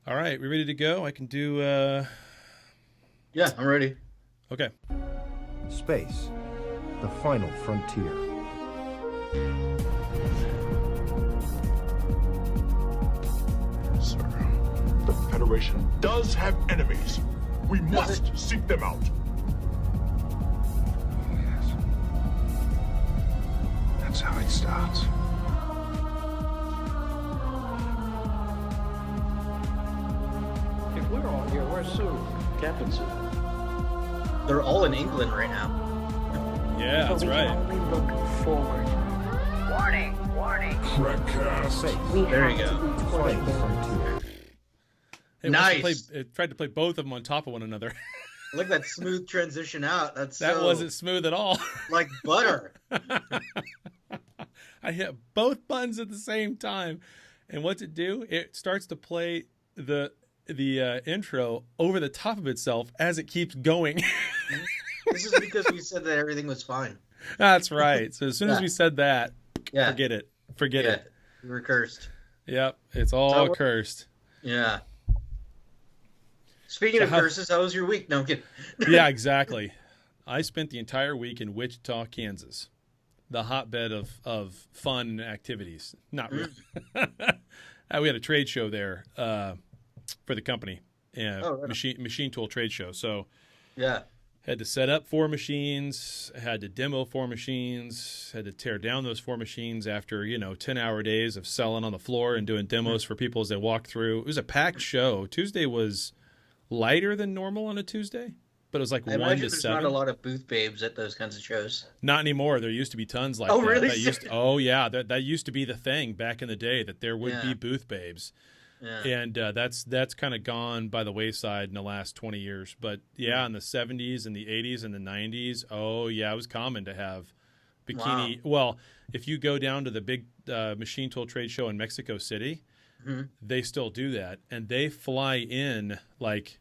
All right, we ready to go? I can do. Yeah, I'm ready. Okay. Space, the final frontier. Sir, the Federation does have enemies. We must seek them out. Yes. That's how it starts. If we're all here, where's Sue? Captain Sue. They're all in England right now. Yeah, that's but we right. can only look forward. Warning, warning. Redcast. We There you have go. to be towards Final them. frontier. It Nice. It tried to play both of them on top of one another. Look at that smooth transition out. That's That so, wasn't smooth at all. like butter. I hit both buttons at the same time, and what's it do? It starts to play the intro over the top of itself as it keeps going. This is because we said that everything was fine. That's right. So as soon as Yeah. we said that, Yeah. forget it. Forget Yeah. it. We were cursed. Yep, it's all So- cursed. Yeah. Speaking of curses, how was your week? No, I'm kidding. Yeah, exactly. I spent the entire week in Wichita, Kansas, the hotbed of fun and activities. Not really. We had a trade show there for the company, right. machine tool trade show. So Yeah. had to set up 4 machines, had to demo 4 machines, had to tear down those 4 machines after 10-hour days of selling on the floor and doing demos for people as they walked through. It was a packed show. Tuesday was lighter than normal on a Tuesday, but it was like I 1 imagine to there's 7. not a lot of booth babes at those kinds of shows. Not anymore. There used to be tons like Oh, that. really? Oh, yeah. That used to be the thing back in the day, that there would Yeah. be booth babes. Yeah. And that's kind of gone by the wayside in the last 20 years. But, yeah, in the 70s and the 80s and the 90s, oh, yeah, it was common to have bikini. Wow. Well, if you go down to the big machine tool trade show in Mexico City, they still do that. And they fly in like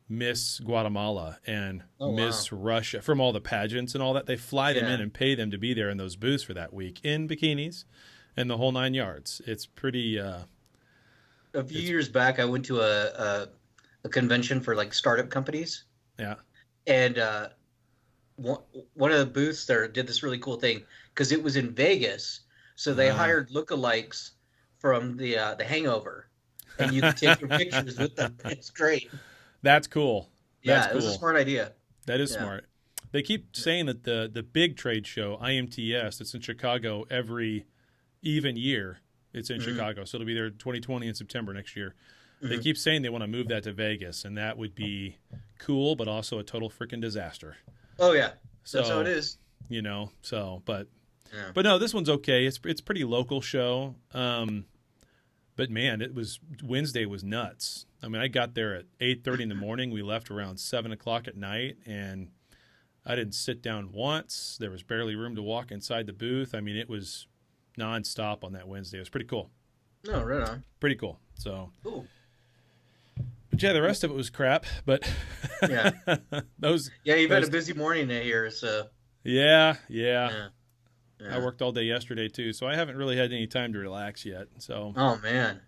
Miss Guatemala and Oh, Miss Russia from all the pageants and all that. They fly them Yeah. in and pay them to be there in those booths for that week in bikinis and the whole 9 yards. It's pretty A few years back, I went to a convention for like startup companies, yeah. and one of the booths there did this really cool thing because it was in Vegas, so they hired lookalikes from the Hangover, and you could take your pictures with them. It's great. That's cool. Yeah, That's it was a cool. smart idea. That is Yeah. smart. They keep saying that the big trade show, IMTS, it's in Chicago every even year. It's in Chicago, so it'll be there 2020 in September next year. They keep saying they want to move that to Vegas, and that would be cool, but also a total freaking disaster. Oh yeah, So, that's how it is. But Yeah. but no, this one's okay. It's pretty local show. But man, Wednesday was nuts. I mean, I got there at 8:30 in the morning. We left around 7:00 at night, and I didn't sit down once. There was barely room to walk inside the booth. I mean, it was nonstop on that Wednesday. It was pretty cool. No, right on. Pretty cool. So, Cool. but yeah, the rest of it was crap. But Yeah. those. Yeah, you've had those- a busy morning here, so Yeah. yeah. I worked all day yesterday too, so I haven't really had any time to relax yet. So Oh man.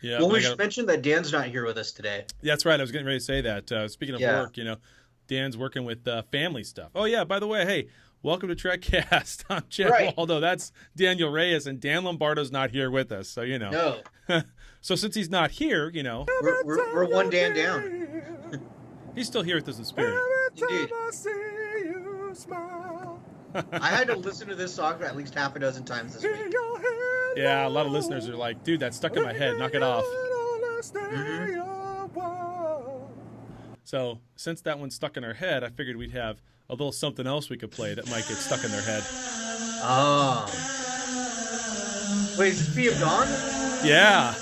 yeah, Well, I we gotta- should mention that Dan's not here with us today. That's right. I was getting ready to say that. Speaking of Yeah. work, Dan's working with family stuff. Oh, yeah, by the way, hey, welcome to TrekCast. I'm Chad Right. Waldo. That's Daniel Reyes, and Dan Lombardo's not here with us. So, No, So since he's not here, we're one Dan down. he's still here with us in spirit. Indeed. I had to listen to this song at least half a dozen times this week. Yeah, a lot of listeners are like, dude, that's stuck in my head. Knock it off. So since that one's stuck in our head, I figured we'd have a little something else we could play that might get stuck in their head. Oh. Wait, is it Fee of Dawn? Yeah.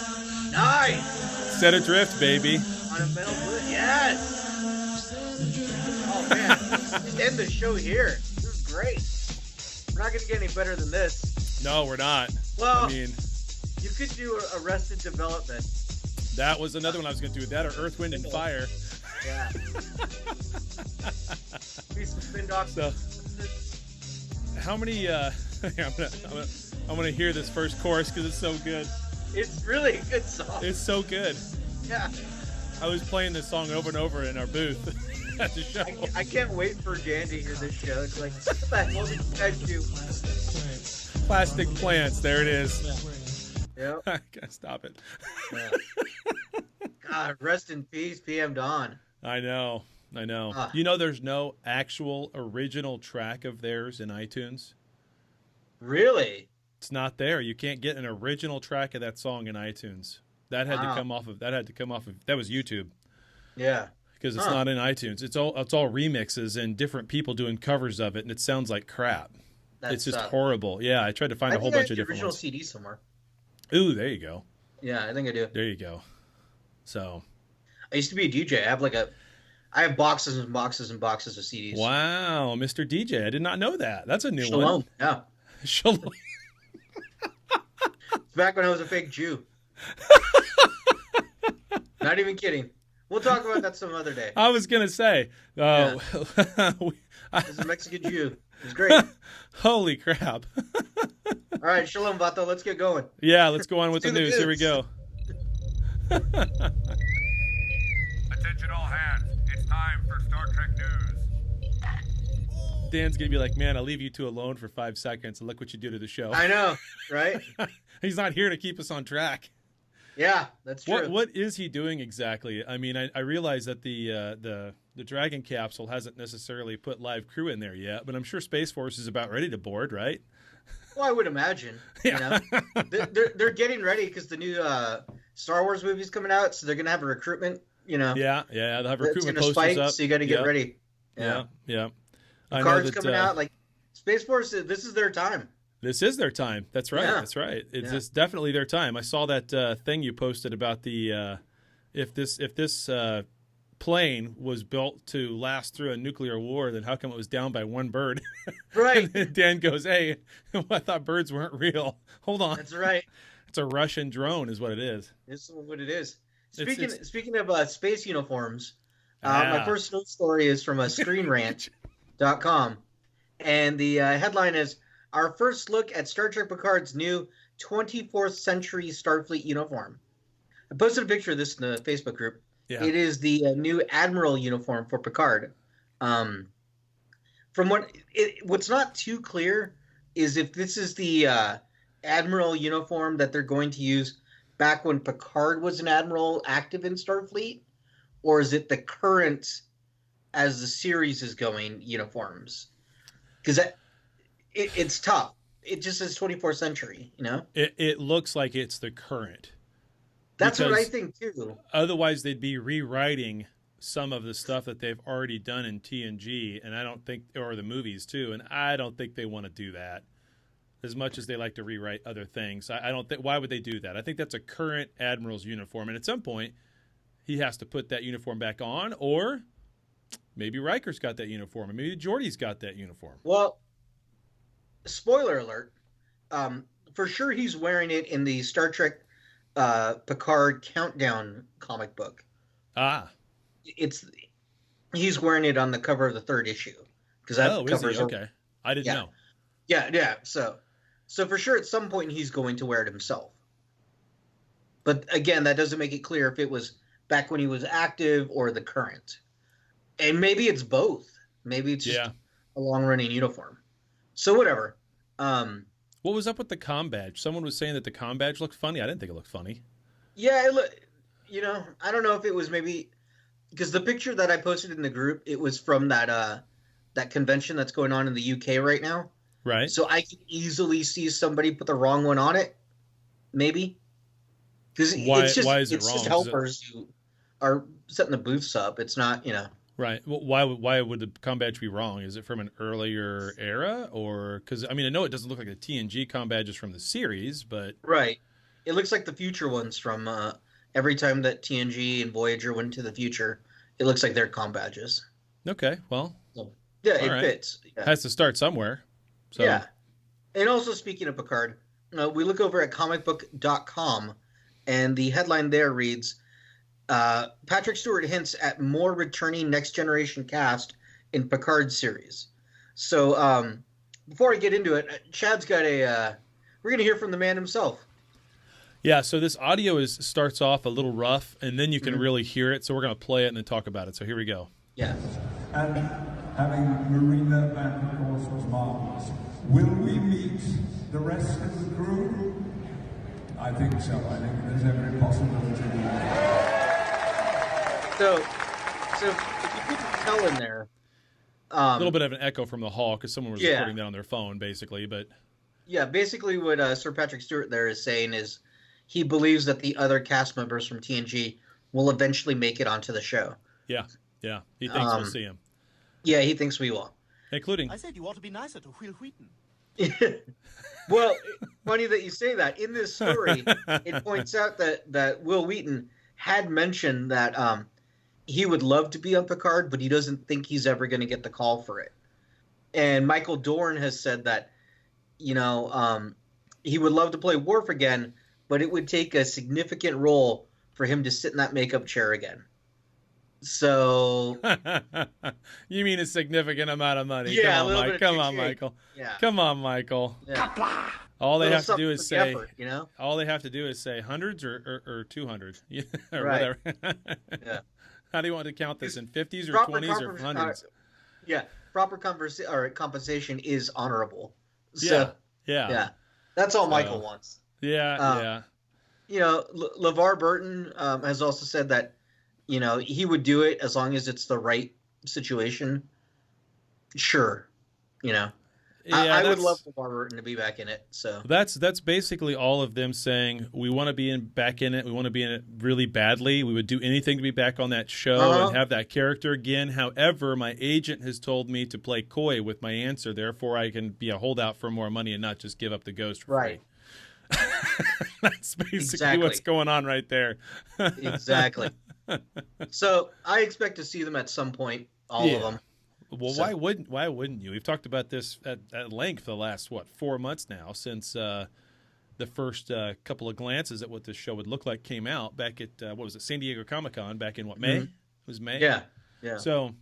Nice. Set adrift, baby. On a metal wood. Yes. Oh man, just end the show here. This is great. We're not gonna get any better than this. No, we're not. Well, I mean, you could do Arrested Development. that was another one I was going to do with that, or Earth, Wind, and Fire. Yeah. Be some spin doctors. So, how many? I'm gonna hear this first chorus because it's so good. It's really a good song. It's so good. Yeah. I was playing this song over and over in our booth at the show. I can't wait for Dan to hear this show. It's like, what the hell did you guys do? Plastic plants. There it is. Yep. I gotta stop it. Yeah. God, rest in peace, PM Dawn. I know. You know, there's no actual original track of theirs in iTunes. Really? It's not there. You can't get an original track of that song in iTunes. That had to come off of. That was YouTube. Yeah. Because it's not in iTunes. It's all remixes and different people doing covers of it, and it sounds like crap. It's just horrible. Yeah, I tried to find a whole bunch of different original ones. CD somewhere. Ooh, there you go. Yeah, I think I do. There you go. So, I used to be a DJ. I have boxes and boxes and boxes of CDs. Wow, Mr. DJ, I did not know that. That's a new Shalom. one. Yeah. Shalom. It's back when I was a fake Jew. Not even kidding. We'll talk about that some other day. I was gonna say, As a Mexican Jew, it was great. Holy crap! All right, Shalom, Vato. Let's get going. Yeah, let's go on with the do the news. Here we go. Attention all hands. It's time for Star Trek news. Dan's gonna be like, "Man, I'll leave you two alone for 5 seconds, and look what you do to the show." I know, right? He's not here to keep us on track. Yeah, that's true. What is he doing exactly? I mean, I realize that the Dragon capsule hasn't necessarily put live crew in there yet, but I'm sure Space Force is about ready to board, right? Well, I would imagine. Yeah. You know? they're getting ready because the new Star Wars movie's coming out, so they're gonna have a recruitment. You know. Yeah. They'll have recruitment posters posters up. So you got to get ready. Yeah. Picard's coming out. Like Space Force, this is their time. This is their time. That's right. Yeah. That's right. It's definitely their time. I saw that thing you posted about the if this plane was built to last through a nuclear war, then how come it was down by one bird? Right. And Dan goes, "Hey, I thought birds weren't real. Hold on." That's right. It's a Russian drone, is what it is. This is what it is. It's- Speaking of space uniforms, my first news story is from ScreenRant.com, and the headline is "Our first look at Star Trek Picard's new 24th century Starfleet uniform." I posted a picture of this in the Facebook group. Yeah. It is the new Admiral uniform for Picard. From what's not too clear is if this is the Admiral uniform that they're going to use back when Picard was an Admiral active in Starfleet, or is it the current, as the series is going, uniforms? Because it's tough. It just says 24th century, you know? It looks like it's the current. That's what I Because think, too. Otherwise, they'd be rewriting some of the stuff that they've already done in TNG, and I don't think, or the movies too, and I don't think they want to do that. As much as they like to rewrite other things, I don't think. Why would they do that? I think that's a current Admiral's uniform, and at some point, he has to put that uniform back on, or maybe Riker's got that uniform, and maybe Geordi's got that uniform. Well, spoiler alert. For sure, he's wearing it in the Star Trek Picard Countdown comic book. He's wearing it on the cover of the third issue because that covers. Is he? Okay, I didn't know. Yeah. So for sure, at some point, he's going to wear it himself. But again, that doesn't make it clear if it was back when he was active or the current. And maybe it's both. Maybe it's just a long-running uniform. So whatever. What was up with the comm badge? Someone was saying that the comm badge looked funny. I didn't think it looked funny. Yeah, I don't know if it was maybe because the picture that I posted in the group, it was from that convention that's going on in the UK right now. Right. So I can easily see somebody put the wrong one on it. Maybe. Because why is it wrong? It's just helpers who are setting the booths up. It's not, Right. Well, why would the comm badge be wrong? Is it from an earlier era, or because I know it doesn't look like the TNG comm badges from the series, but right. It looks like the future ones from every time that TNG and Voyager went to the future. It looks like their comm badges. Okay. Well. So, yeah, it fits. Yeah. Has to start somewhere. So. Yeah. And also speaking of Picard, we look over at comicbook.com, and the headline there reads. Patrick Stewart hints at more returning Next Generation cast in Picard series. So before I get into it, Chad's got we're going to hear from the man himself. Yeah, so this audio starts off a little rough, and then you can really hear it. So we're going to play it and then talk about it. So here we go. Yeah. And having Marina back, of course, was marvelous. Will we meet the rest of the crew? I think so. I think there's every possibility. So if you couldn't tell in there, A little bit of an echo from the hall because someone was recording that on their phone, basically. But yeah, basically what Sir Patrick Stewart there is saying is he believes that the other cast members from TNG will eventually make it onto the show. yeah, he thinks we'll see him, Yeah, he thinks we will. including. I said you ought to be nicer to Will Wheaton. Well, funny that you say that. In this story, it points out that Will Wheaton had mentioned that he would love to be on Picard, but he doesn't think he's ever going to get the call for it. And Michael Dorn has said that, he would love to play Worf again, but it would take a significant role for him to sit in that makeup chair again. So You mean a significant amount of money? Yeah, Come on, Michael. Yeah. Come on, Michael. Yeah. All they have to something do for is the say. effort, All they have to do is say hundreds or 200 or Right. whatever. Yeah. How do you want to count this in 50s or Proper 20s or hundreds? Proper compensation is honorable. So, Yeah. That's all Michael wants. Yeah. LeVar Burton has also said that, he would do it as long as it's the right situation. Sure. I would love LeVar Burton to be back in it. So That's basically all of them saying we want to be back in it. We want to be in it really badly. We would do anything to be back on that show and have that character again. However, my agent has told me to play coy with my answer. Therefore, I can be a holdout for more money and not just give up the ghost for free. That's basically what's going on right there. Exactly. So I expect to see them at some point, all of them. Well, why wouldn't you? We've talked about this at length the last 4 months now since the first couple of glances at what this show would look like came out back at San Diego Comic-Con back in May? It was May. Yeah. So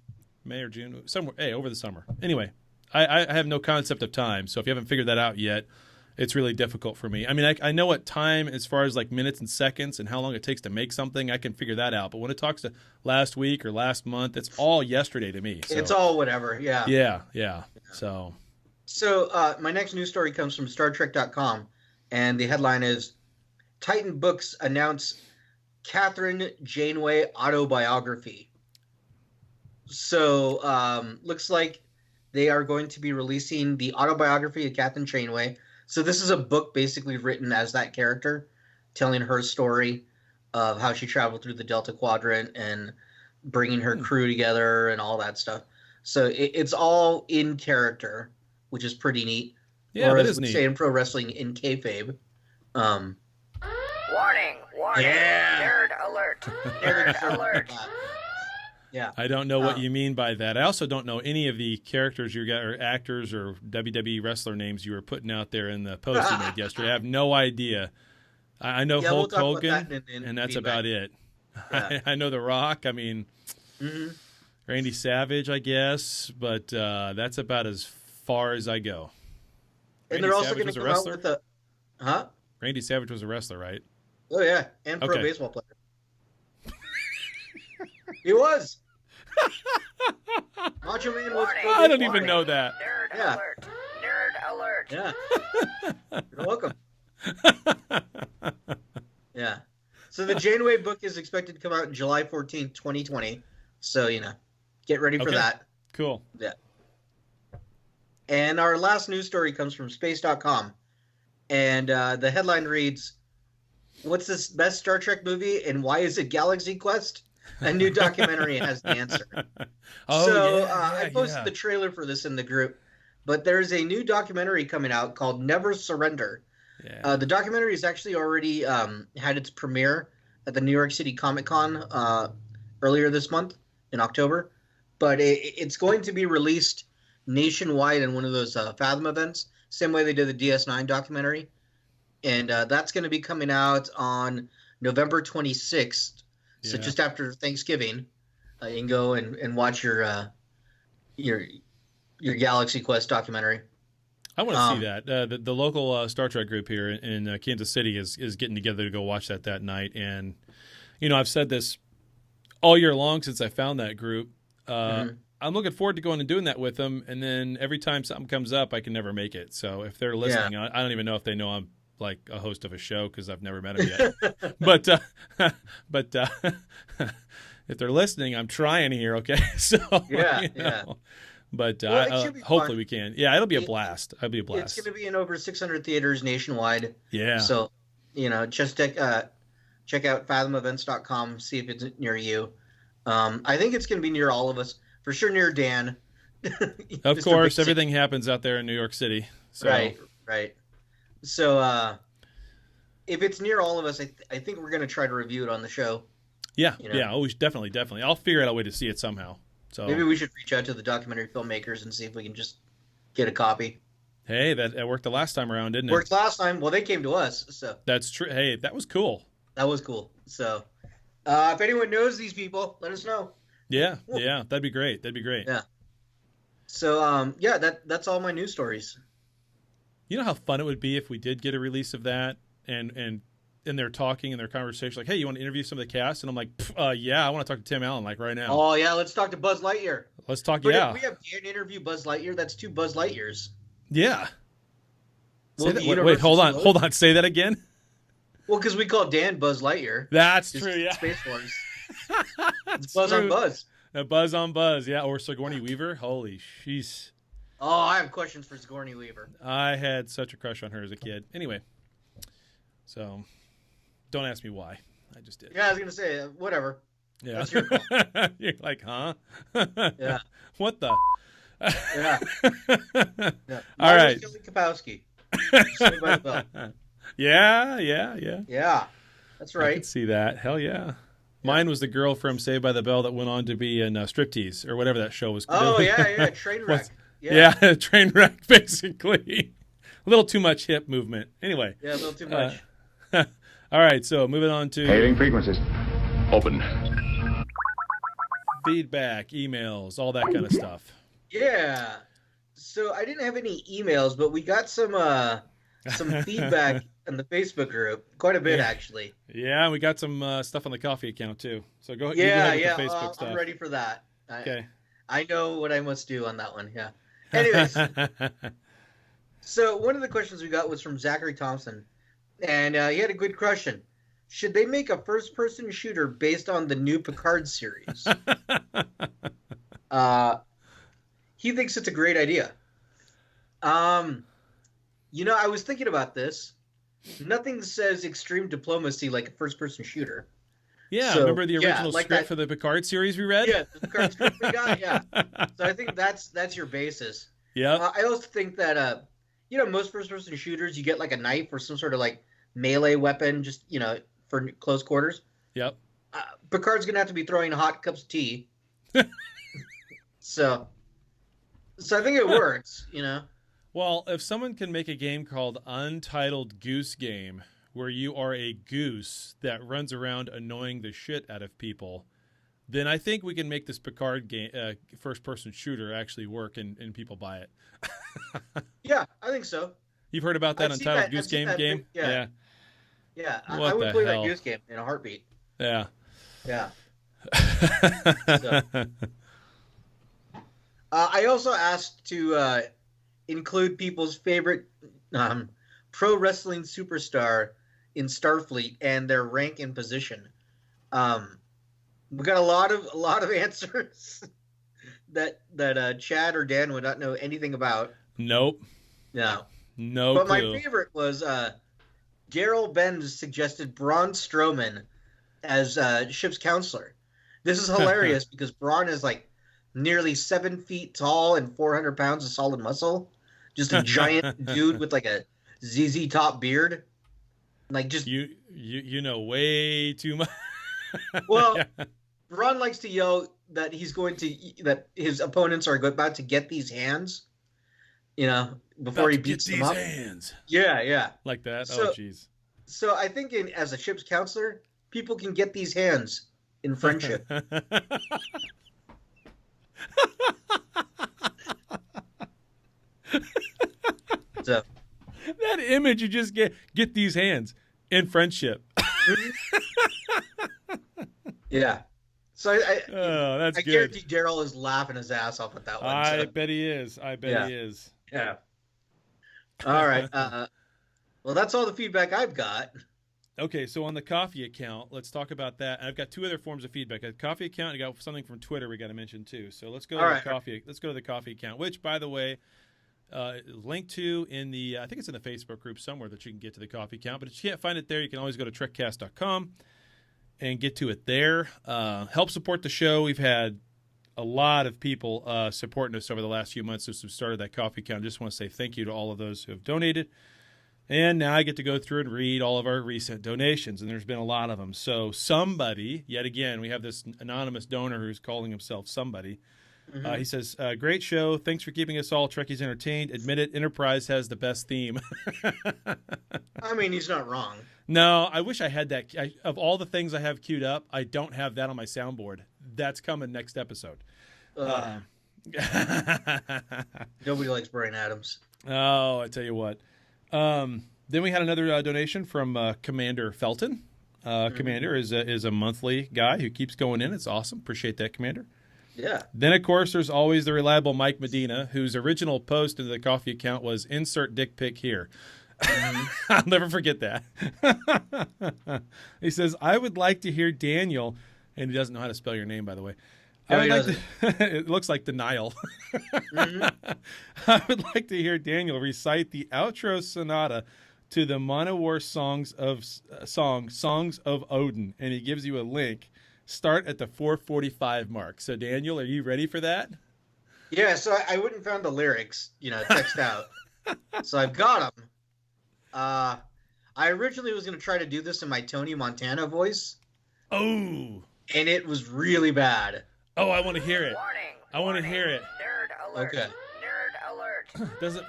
May or June, somewhere over the summer. Anyway, I have no concept of time, so if you haven't figured that out yet, it's really difficult for me. I mean, I know what time, as far as like minutes and seconds and how long it takes to make something, I can figure that out. But when it talks to last week or last month, it's all yesterday to me. So. It's all whatever, yeah. Yeah. So my next news story comes from StarTrek.com, and the headline is, Titan Books announce Catherine Janeway autobiography. So looks like they are going to be releasing the autobiography of Catherine Janeway. So this is a book basically written as that character, telling her story of how she traveled through the Delta Quadrant and bringing her crew together and all that stuff. So it's all in character, which is pretty neat. Yeah, or that as is we neat. say in pro wrestling, in kayfabe. Warning, warning. Yeah. Nerd alert. Nerd alert. Yeah. I don't know what you mean by that. I also don't know any of the characters you got or actors or WWE wrestler names you were putting out there in the post you made yesterday. I have no idea. I know Hulk Hogan, and that's about it. Yeah. I know The Rock. I mean, Randy Savage, I guess, but that's about as far as I go. And they're also going to come out with a... Huh? Randy Savage was a wrestler, right? Oh, yeah. And pro baseball player. He was. Macho Man was. I don't even know that. Nerd alert. Nerd alert. Yeah. You're welcome. Yeah. So the Janeway book is expected to come out July 14th, 2020. So, get ready for that. Cool. Yeah. And our last news story comes from space.com. And the headline reads, "What's this best Star Trek movie and why is it Galaxy Quest?" A new documentary has the answer. I posted the trailer for this in the group, but there's a new documentary coming out called Never Surrender. Yeah. The documentary has actually already had its premiere at the New York City Comic-Con earlier this month in October, but it's going to be released nationwide in one of those Fathom events, same way they did the DS9 documentary, and that's going to be coming out on November 26th. So just after Thanksgiving, you can go and watch your Galaxy Quest documentary. I want to see that. The local Star Trek group here in Kansas City is getting together to go watch that night. And, I've said this all year long since I found that group. I'm looking forward to going and doing that with them. And then every time something comes up, I can never make it. So if they're listening, I don't even know if they know I'm like a host of a show because I've never met them yet. but if they're listening, I'm trying here. Okay. So, yeah. But fun. hopefully we can. Yeah, it'll be a blast. It'll be a blast. It's going to be in over 600 theaters nationwide. Yeah. So, just check out fathomevents.com, see if it's near you. I think it's going to be near all of us. For sure near Dan. Of course, everything happens out there in New York City. So. Right. So, if it's near all of us, I think we're going to try to review it on the show. Yeah, yeah. Oh, definitely. I'll figure out a way to see it somehow. So maybe we should reach out to the documentary filmmakers and see if we can just get a copy. Hey, that worked the last time around, didn't it? Worked last time. Well, they came to us, so that's true. Hey, that was cool. That was cool. So, if anyone knows these people, let us know. Yeah, that'd be great. Yeah. So, that's all my news stories. You know how fun it would be if we did get a release of that, and they're talking in their conversation, like, hey, you want to interview some of the cast? And I'm like, yeah, I want to talk to Tim Allen, like, right now. Oh, yeah, let's talk to Buzz Lightyear. Let's talk, But yeah. If we have Dan interview Buzz Lightyear, that's 2 Buzz Lightyears. Yeah. Well, wait, hold on. Say that again. Well, because we call Dan Buzz Lightyear. That's true, yeah. Space Force. It's Buzz on Buzz. Buzz on Buzz, yeah. Or Sigourney Weaver. Holy jeez. Oh, I have questions for Sigourney Weaver. I had such a crush on her as a kid. Anyway, so don't ask me why. I just did. Yeah, I was going to say, whatever. Yeah. That's your call. You're like, huh? Yeah. What the? Yeah. All right. Kelly Kapowski. Saved by the Bell. Yeah. Yeah. That's right. I could see that. Hell yeah. Mine was the girl from Saved by the Bell that went on to be in Striptease or whatever that show was called. Oh, yeah. Trainwreck. Yeah, Trainwreck, basically. A little too much hip movement. Anyway. Yeah, a little too much. All right, so moving on to... Hailing frequencies. Open. Feedback, emails, all that kind of stuff. Yeah. So I didn't have any emails, but we got some feedback in the Facebook group. Quite a bit, actually. Yeah, we got some stuff on the coffee account, too. So go ahead with the Facebook stuff. I'm ready for that. Okay. I know what I must do on that one, yeah. Anyways, so one of the questions we got was from Zachary Thompson, and he had a good question. Should they make a first-person shooter based on the new Picard series? He thinks it's a great idea. I was thinking about this. Nothing says extreme diplomacy like a first-person shooter. Yeah, so, remember the original script for the Picard series we read? Yeah, the Picard script we got, yeah. So I think that's your basis. Yeah. I also think that, most first-person shooters, you get like a knife or some sort of like melee weapon just, for close quarters. Yep. Picard's going to have to be throwing hot cups of tea. So I think it works, Well, if someone can make a game called Untitled Goose Game, where you are a goose that runs around annoying the shit out of people, then I think we can make this Picard game, first-person shooter actually work and people buy it. Yeah, I think so. You've heard about that Untitled Goose Game? Yeah. I would play that Goose Game in a heartbeat. Yeah. Yeah. I also asked to include people's favorite pro wrestling superstar in Starfleet and their rank and position. We got a lot of answers that Chad or Dan would not know anything about. Nope. No. No. But clue. my favorite was Daryl Benz suggested Braun Strowman as ship's counselor. This is hilarious because Braun is like nearly 7 feet tall and 400 pounds of solid muscle. Just a giant dude with like a ZZ Top beard. Like just you know way too much. Well, yeah. Braun likes to yell that that his opponents are about to get these hands. Before he beats them up. Hands. Yeah. Like that. So, oh, jeez. So I think as a ship's counselor, people can get these hands in friendship. That image you just get these hands in friendship. Yeah. So that's I good. guarantee Daryl is laughing his ass off at that one. I So. bet he is. Yeah. He is. Yeah. All right. Well, that's all the feedback I've got. Okay, so on the coffee account, let's talk about that. I've got two other forms of feedback. A coffee account, and I got something from Twitter we got to mention too. So let's go to the coffee. Let's go to the coffee account, which, by the way, linked to in the I think it's in the Facebook group somewhere that you can get to the coffee account. But if you can't find it there, you can always go to trekcast.com and get to it there. Help support the show. We've had a lot of people supporting us over the last few months since we started that coffee account. I just want to say thank you to all of those who have donated. And now I get to go through and read all of our recent donations, and there's been a lot of them. So somebody, yet again, we have this anonymous donor who's calling himself somebody. Mm-hmm. He says, great show. Thanks for keeping us all Trekkies entertained. Admit it, Enterprise has the best theme. I mean, he's not wrong. No, I wish I had that. Of all the things I have queued up, I don't have that on my soundboard. That's coming next episode. Nobody likes Brian Adams. Oh, I tell you what. Then we had another donation from Commander Felton. Commander is a monthly guy who keeps going in. It's awesome. Appreciate that, Commander. Yeah. Then, of course, there's always the reliable Mike Medina, whose original post into the coffee account was insert dick pic here. I'll never forget that. He says, I would like to hear Daniel, and he doesn't know how to spell your name, by the way. No, it looks like denial. I would like to hear Daniel recite the outro sonata to the Monowar songs of Odin, and he gives you a link. Start at the 4:45 mark. So, Daniel, are you ready for that? Yeah. So I went and found the lyrics, text out. So I've got them. I originally was going to try to do this in my Tony Montana voice. Oh. And it was really bad. Oh, I want to hear it. Warning. I want to hear it. Nerd alert. Okay. Nerd alert.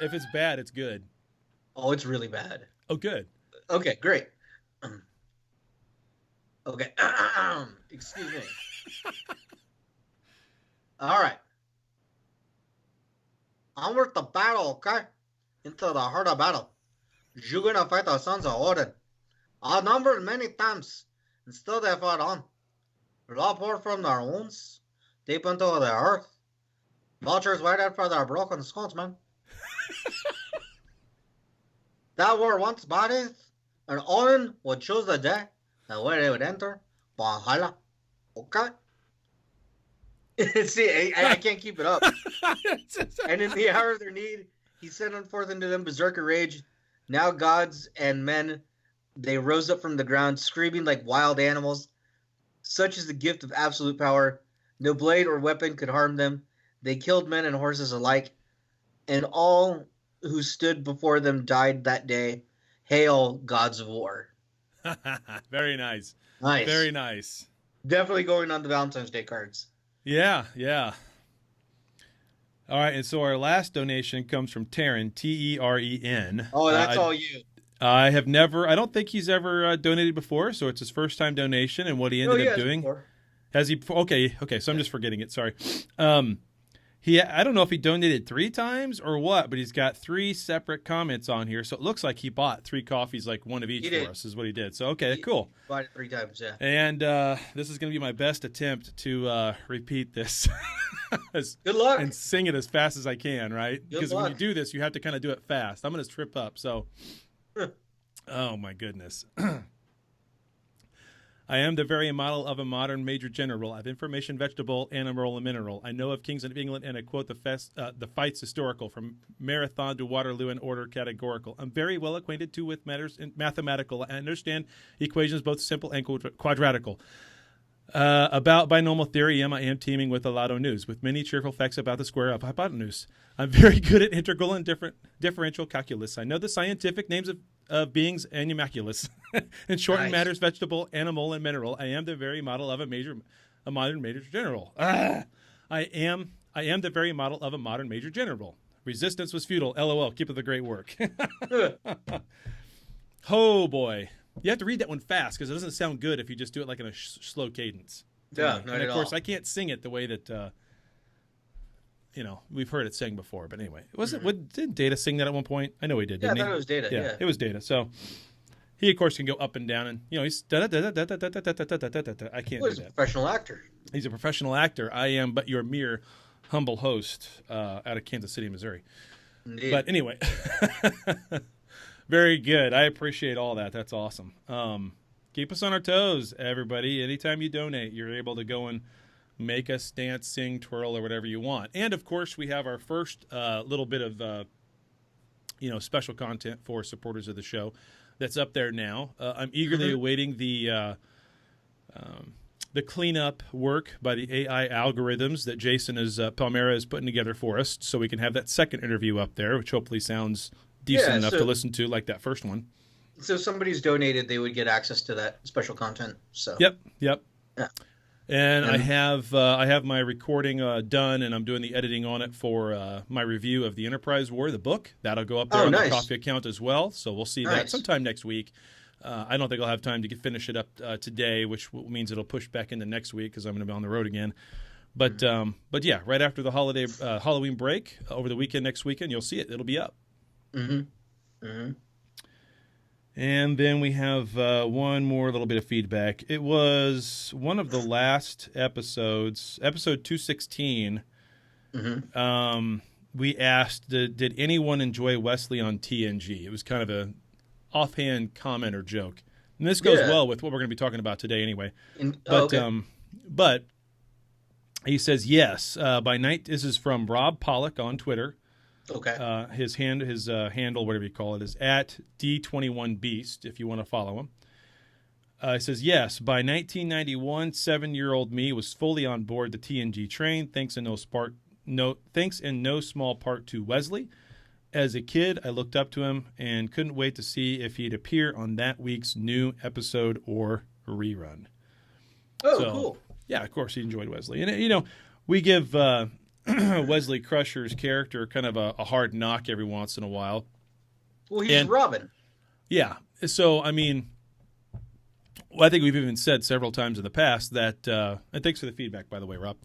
If it's bad, it's good. Oh, it's really bad. Oh, good. Okay, great. Okay. Excuse me. All right. Onward to battle, okay? Into the heart of battle. You're gonna fight the sons of Odin. Outnumbered many times, and still they fought on. Blood poured from their wounds, deep into the earth. Vultures waited for their broken skulls, man. That were once bodies, and Odin would choose the day and where they would enter Valhalla. Okay? See, I can't keep it up. And in the hour of their need, he sent forth into them berserker rage. Now gods and men, they rose up from the ground, screaming like wild animals. Such is the gift of absolute power. No blade or weapon could harm them. They killed men and horses alike, and all who stood before them died that day. Hail, gods of war. Very nice. Nice. Very nice. Definitely going on the Valentine's Day cards. Yeah, yeah. All right, and so our last donation comes from Taryn, T-E-R-E-N. Oh, that's all you. I don't think he's ever donated before, so it's his first time donation, and what he ended up doing. Before. Has he? Okay, so I'm just forgetting it. Sorry. I don't know if he donated 3 times or what, but he's got 3 separate comments on here. So it looks like he bought 3 coffees, like one of each for us is what he did. So, okay, cool. Bought it 3 times, yeah. And this is going to be my best attempt to repeat this. Good luck. And sing it as fast as I can, right? Because when you do this, you have to kind of do it fast. I'm going to trip up. So, oh my goodness. I am the very model of a modern major general. I have information, vegetable, animal, and mineral. I know of kings of England, and I quote the fights historical, from Marathon to Waterloo in order categorical. I'm very well acquainted, too, with matters in mathematical. I understand equations both simple and quadratical. About binomial theory, I am teaming with a lot of news, with many cheerful facts about the square of hypotenuse. I'm very good at integral and differential calculus. I know the scientific names of beings and animalculous. In short, Nice. matters, vegetable, animal, and mineral. I am the very model of a modern major general. I am the very model of a modern major general. Resistance was futile. LOL. Keep up the great work. Oh boy. You have to read that one fast because it doesn't sound good if you just do it like in a slow cadence. Yeah, And not of at course, all. I can't sing it the way that we've heard it sang before, but anyway, did Data sing that at one point? I know he did. Yeah, I didn't thought he? it was Data. Yeah, it was Data. So he, of course, can go up and down, and he's I can't do that. A professional actor. He's a professional actor. I am but your mere humble host out of Kansas City, Missouri. Indeed. But anyway, very good. I appreciate all that. That's awesome. Keep us on our toes, everybody. Anytime you donate, you're able to go and make us dance, sing, twirl, or whatever you want. And, of course, we have our first little bit of, special content for supporters of the show that's up there now. I'm eagerly awaiting the cleanup work by the AI algorithms that Jason Palmera is putting together for us, so we can have that second interview up there, which hopefully sounds decent enough to listen to, like that first one. So if somebody's donated, they would get access to that special content. So Yep. Yeah. And I have my recording done, and I'm doing the editing on it for my review of the Enterprise War, the book. That'll go up there on the Coffee account as well. So we'll see that sometime next week. I don't think I'll have time to finish it up today, which means it'll push back into next week because I'm going to be on the road again. But yeah, right after the Halloween break, over the weekend next weekend, you'll see it. It'll be up. And then we have one more little bit of feedback. It was one of the last episodes, episode 216. We asked, did anyone enjoy Wesley on TNG? It was kind of a offhand comment or joke. And this goes well with what we're going to be talking about today anyway. But he says yes. By night, this is from Rob Pollock on Twitter. Okay. His handle, whatever you call it, is at D21Beast, if you want to follow him. He says, yes, by 1991, 7-year-old me was fully on board the TNG train, thanks in no small part to Wesley. As a kid, I looked up to him and couldn't wait to see if he'd appear on that week's new episode or rerun. Cool. Yeah, of course he enjoyed Wesley. And, we give Wesley Crusher's character kind of a hard knock every once in a while. Well, he's Robin. Yeah. So, I mean, I think we've even said several times in the past that, and thanks for the feedback, by the way, Rob.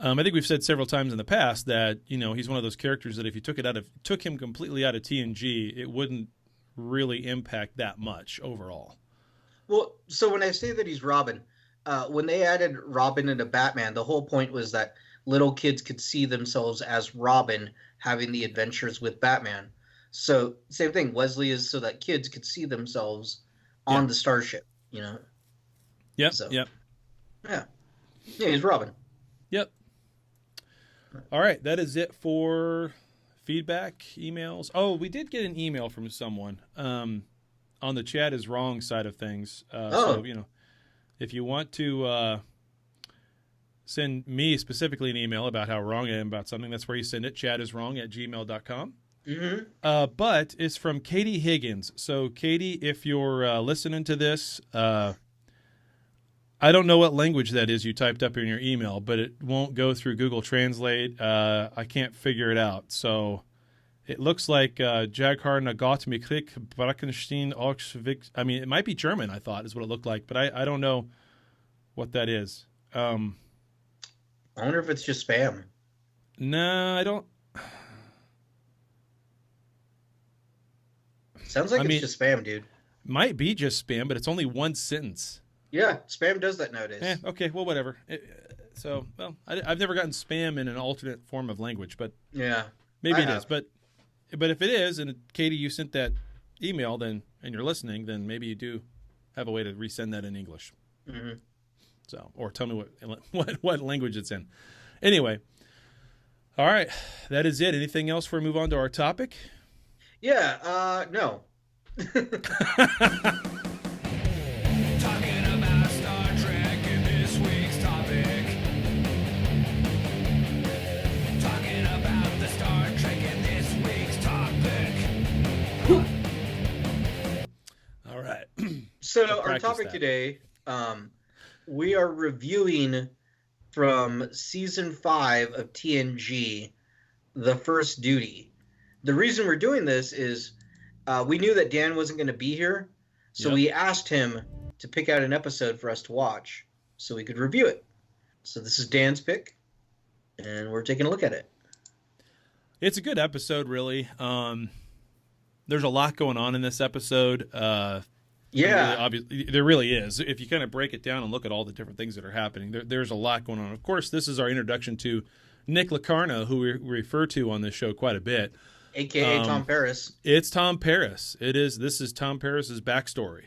I think we've said several times in the past that, he's one of those characters that if you took him completely out of TNG, it wouldn't really impact that much overall. Well, so when I say that he's Robin, when they added Robin into Batman, the whole point was that little kids could see themselves as Robin having the adventures with Batman. So same thing, Wesley is so that kids could see themselves on the starship, Yep. So, yep. Yeah, he's Robin. Yep. All right, that is it for feedback, emails. Oh, we did get an email from someone on the Chad is wrong side of things. So, if you want to send me specifically an email about how wrong I am about something, that's where you send it, chadiswrong@gmail.com. But it's from Katie Higgins. So, Katie, if you're listening to this, I don't know what language that is you typed up in your email, but it won't go through Google Translate. I can't figure it out. So it looks like Jaggar Nagot Mikrik Brakenstein Oxvik. I mean, it might be German, I thought, is what it looked like, but I don't know what that is. I wonder if it's just spam. No, I don't. Sounds like it's just spam, dude. Might be just spam, but it's only one sentence. Yeah, spam does that nowadays. Okay, well, whatever. I've never gotten spam in an alternate form of language, but yeah, maybe it is. But if it is, and Katie, you sent that email, then and you're listening, then maybe you do have a way to resend that in English. So, or tell me what language it's in. Anyway, all right, that is it. Anything else before we move on to our topic? Yeah, no. All right. So our topic today, we are reviewing from season 5 of TNG, The First Duty. The reason we're doing this is we knew that Dan wasn't going to be here, so we asked him to pick out an episode for us to watch so we could review it. So this is Dan's pick, and we're taking a look at it. It's a good episode, really. There's a lot going on in this episode. There really is. If you kind of break it down and look at all the different things that are happening, there's a lot going on. Of course, this is our introduction to Nick Locarno, who we refer to on this show quite a bit. AKA Tom Paris. It's Tom Paris. This is Tom Paris's backstory.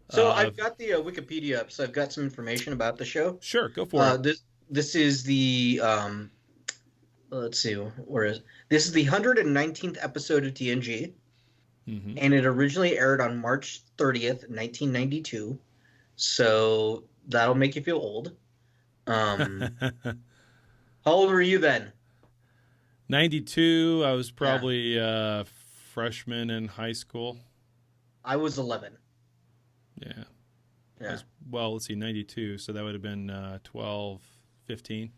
So I've got the Wikipedia up, so I've got some information about the show. Sure, go for it. This is the let's see, where is this is the 119th episode of TNG, and it originally aired on March 30th, 1992. So that'll make you feel old. How old were you then? 92. I was probably a freshman in high school. I was 11. Yeah. Let's see, 92. So that would have been 12, 15.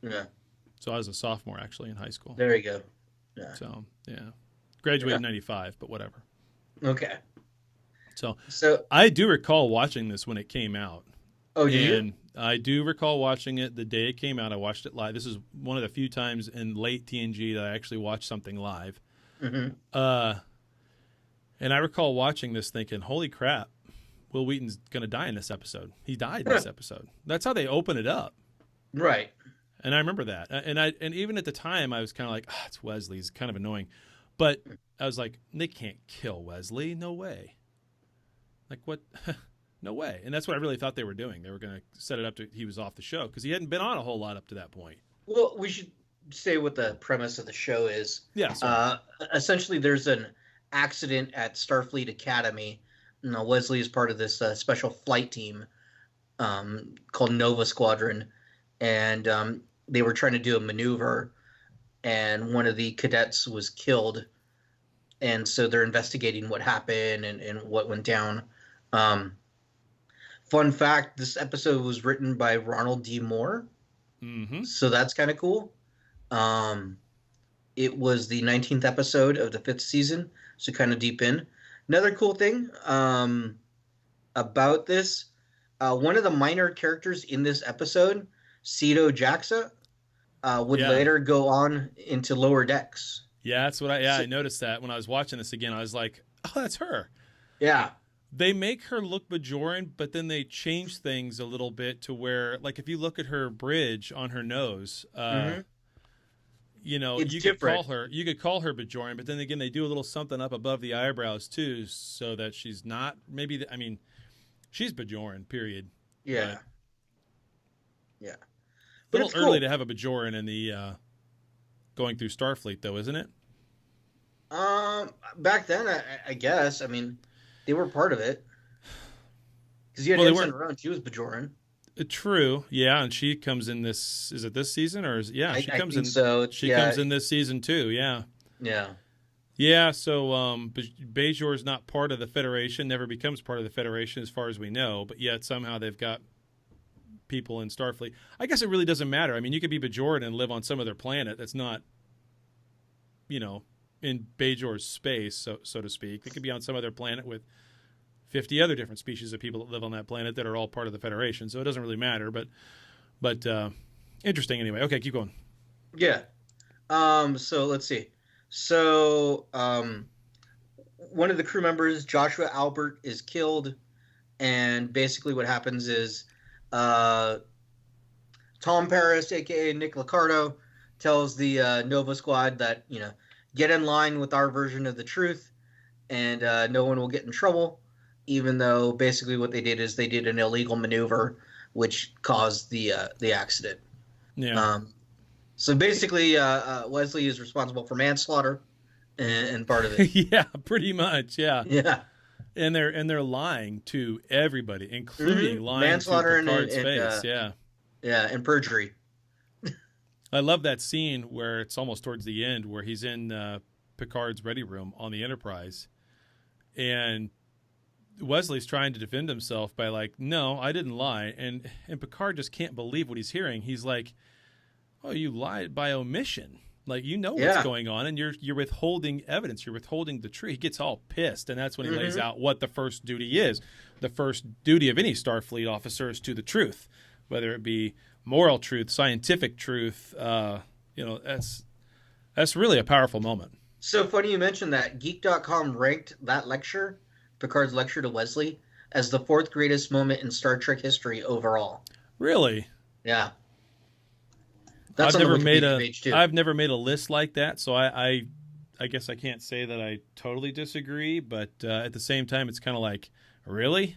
Yeah. So I was a sophomore, actually, in high school. There you go. Yeah. So, yeah. Graduated in 95, but whatever. Okay. So I do recall watching this when it came out. Oh, did you? I do recall watching it the day it came out. I watched it live. This is one of the few times in late TNG that I actually watched something live. And I recall watching this thinking, holy crap, Will Wheaton's going to die in this episode. He died in this episode. That's how they open it up. Right. And I remember that. And even at the time, I was kind of like, it's Wesley. He's kind of annoying. But I was like, they can't kill Wesley. No way. Like, what? No way. And that's what I really thought they were doing. They were going to set it up to he was off the show because he hadn't been on a whole lot up to that point. Well, we should say what the premise of the show is. Yeah. Essentially, there's an accident at Starfleet Academy. Now, Wesley is part of this special flight team called Nova Squadron. And they were trying to do a maneuver, and one of the cadets was killed. And so they're investigating what happened and what went down. Fun fact, this episode was written by Ronald D. Moore. So that's kind of cool. It was the 19th episode of the 5th season, so kind of deep in. Another cool thing about this, one of the minor characters in this episode, Cedo Jaxa, would later go on into Lower Decks. Yeah, that's what I noticed that when I was watching this again. I was like, oh, that's her. Yeah. They make her look Bajoran, but then they change things a little bit to where, like, if you look at her bridge on her nose, you know, It's you different. could call her Bajoran, but then again, they do a little something up above the eyebrows too, so that she's not. Maybe she's Bajoran. Period. Yeah. A But little it's early cool. to have a Bajoran in the going through Starfleet, though, isn't it? Back then, I guess. I mean, they were part of it. Because you had Well, they Ensign weren't- Rowan. She was Bajoran. True, yeah, and she comes in this. Is it this season or she I comes think in? so. She comes in this season too. Yeah, Yeah. yeah. So Bajor is not part of the Federation. Never becomes part of the Federation, as far as we know. But yet somehow they've got people in Starfleet. I guess it really doesn't matter. I mean, you could be Bajoran and live on some other planet that's not, in Bajor's space, so to speak. It could be on some other planet with 50 other different species of people that live on that planet that are all part of the Federation. So it doesn't really matter, but interesting anyway. Okay, keep going. Yeah. So let's see. So one of the crew members, Joshua Albert, is killed, and basically what happens is Tom Paris, aka Nick Locarno, tells the Nova Squad that get in line with our version of the truth, and no one will get in trouble. Even though basically what they did is they did an illegal maneuver, which caused the accident. Yeah. So basically, Wesley is responsible for manslaughter, and part of it. Yeah, pretty much. Yeah. Yeah. And they're lying to everybody, including lying manslaughter to Picard's and face. Yeah. Yeah, and perjury. I love that scene where it's almost towards the end where he's in Picard's ready room on the Enterprise, and Wesley's trying to defend himself by like, no, I didn't lie. And Picard just can't believe what he's hearing. He's like, oh, you lied by omission. Like, what's going on, and you're withholding evidence. You're withholding the truth. He gets all pissed, and that's when he lays out what the first duty is. The first duty of any Starfleet officer is to the truth, whether it be moral truth, scientific truth. That's That's really a powerful moment. So funny you mentioned that. Geek.com ranked that lecture, Picard's lecture to Wesley, as the 4th greatest moment in Star Trek history overall. Really? Yeah. That's on the Wikipedia page too. I've never made a list like that, so I guess I can't say that I totally disagree, but at the same time, it's kind of like, really?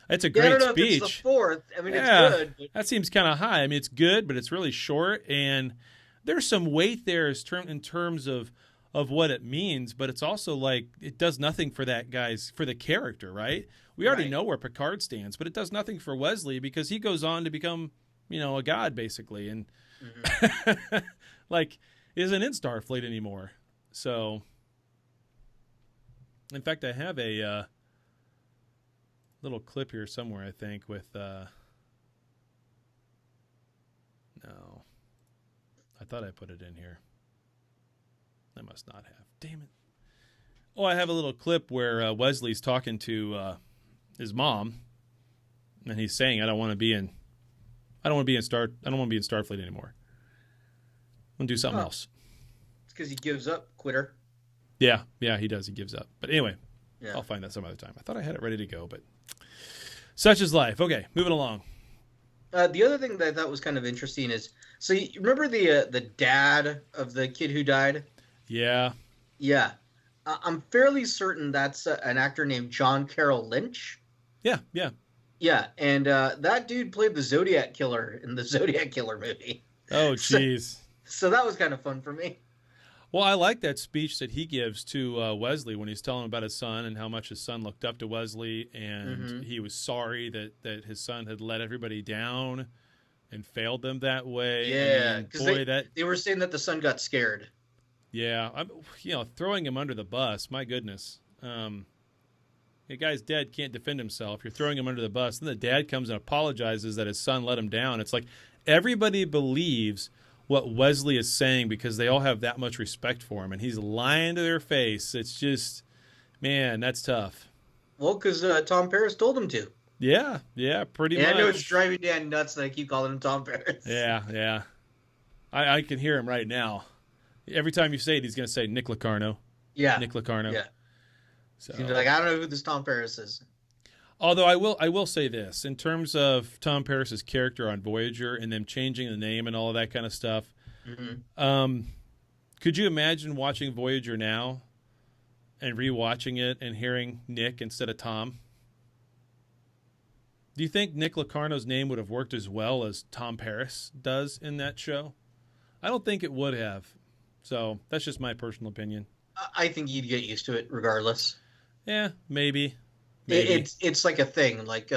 It's a great I don't know speech. if it's the 4th. I mean, it's good. But... That seems kind of high. I mean, it's good, but it's really short, and there's some weight there in terms of what it means, but it's also like it does nothing for the character, right? We already know where Picard stands, but it does nothing for Wesley because he goes on to become, a god basically, and like isn't in Starfleet anymore. So, in fact, I have a little clip here somewhere, I think, with no, I thought I put it in here. I must not have. Damn it. Oh, I have a little clip where Wesley's talking to his mom, and he's saying, I don't want to be in Starfleet anymore. I'm gonna do something else. It's because he gives up, quitter. Yeah, he does. He gives up. But anyway, I'll find that some other time. I thought I had it ready to go, but such is life. Okay, moving along. The other thing that I thought was kind of interesting is, so you remember the dad of the kid who died? Yeah. Yeah. I'm fairly certain that's an actor named John Carroll Lynch. Yeah. Yeah, and that dude played the Zodiac Killer in the Zodiac Killer movie. Oh, jeez. So that was kind of fun for me. Well, I like that speech that he gives to Wesley when he's telling him about his son and how much his son looked up to Wesley, and he was sorry that his son had let everybody down and failed them that way. Yeah, because they were saying that the son got scared. Yeah, throwing him under the bus, my goodness. The guy's dead, can't defend himself. You're throwing him under the bus. Then the dad comes and apologizes that his son let him down. It's like everybody believes what Wesley is saying because they all have that much respect for him, and he's lying to their face. It's just, man, that's tough. Well, because Tom Paris told him to. Yeah, pretty much. I know it's driving Dan nuts that I keep calling him Tom Paris. Yeah. I can hear him right now. Every time you say it, he's going to say Nick Locarno. Yeah. Nick Locarno. Yeah. So. He's like, I don't know who this Tom Paris is. Although I will say this, in terms of Tom Paris's character on Voyager and them changing the name and all of that kind of stuff, could you imagine watching Voyager now and rewatching it and hearing Nick instead of Tom? Do you think Nick Locarno's name would have worked as well as Tom Paris does in that show? I don't think it would have. So that's just my personal opinion. I think you'd get used to it regardless. Yeah, maybe. It's like a thing. Like,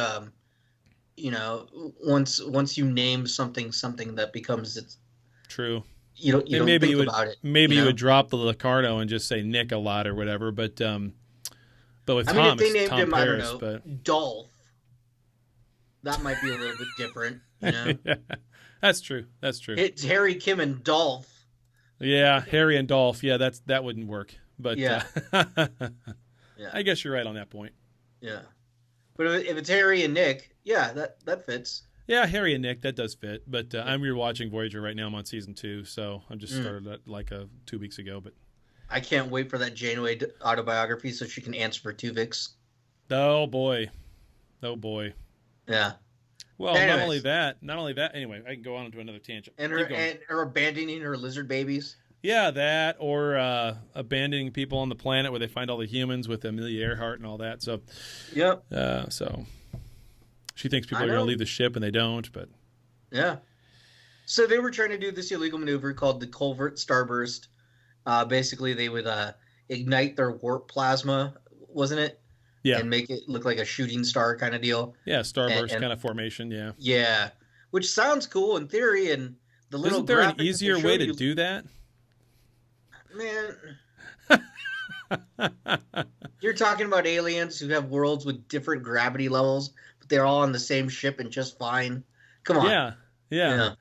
once you name something that becomes it's true. You don't think about it. Maybe you would drop the Locarno and just say Nick a lot or whatever. But with Tom, if they named Tom him, Paris, I don't know, Dolph, that might be a little bit different. Yeah, that's true. It's Harry, Kim, and Dolph. Yeah, Harry and Dolph. Yeah, that wouldn't work. But yeah. I guess you're right on that point. Yeah, but if it's Harry and Nick, yeah, that fits. Yeah, Harry and Nick, that does fit. But I'm rewatching Voyager right now. I'm on season 2, so I just started that like 2 weeks ago. But I can't wait for that Janeway autobiography so she can answer for Tuvix. Oh boy. Yeah. Well, not only that. Anyway, I can go on to another tangent. And her abandoning her lizard babies. Yeah, that or abandoning people on the planet where they find all the humans with Amelia Earhart and all that. So, yep. So she thinks people are going to leave the ship and they don't. But yeah. So they were trying to do this illegal maneuver called the Culvert Starburst. Basically, they would ignite their warp plasma, wasn't it? Yeah. And make it look like a shooting star kind of deal. Yeah, starburst kind of formation. Yeah. Yeah, which sounds cool in theory, and the little. Isn't there an easier way to do that? Man, you're talking about aliens who have worlds with different gravity levels, but they're all on the same ship and just fine. Come on. Yeah.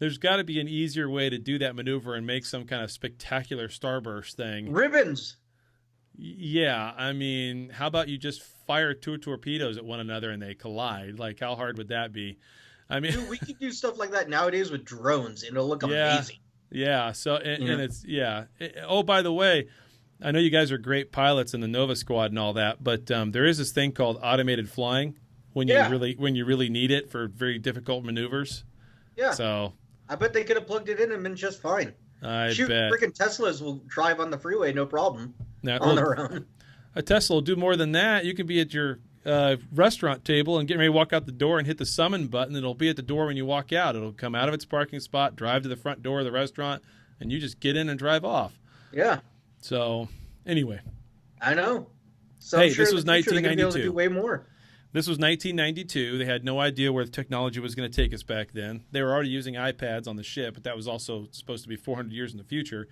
There's got to be an easier way to do that maneuver and make some kind of spectacular starburst thing. Ribbons. Yeah, I mean, how about you just fire 2 torpedoes at one another and they collide? Like, how hard would that be? I mean, dude, we could do stuff like that nowadays with drones, and it'll look amazing. Yeah. So and it's oh, by the way, I know you guys are great pilots in the Nova Squad and all that, but there is this thing called automated flying when you really need it for very difficult maneuvers. Yeah. So I bet they could have plugged it in and been just fine. I Shoot, bet freaking Teslas will drive on the freeway no problem on their own. A Tesla will do more than that. You can be at your restaurant table and get ready to walk out the door and hit the summon button. It'll be at the door when you walk out. It'll come out of its parking spot, drive to the front door of the restaurant, and you just get in and drive off. Yeah. So, anyway. I know. So hey, I'm sure this was 1992. They're gonna be able to do way more. This was 1992. They had no idea where the technology was going to take us back then. They were already using iPads on the ship, but that was also supposed to be 400 years in the future.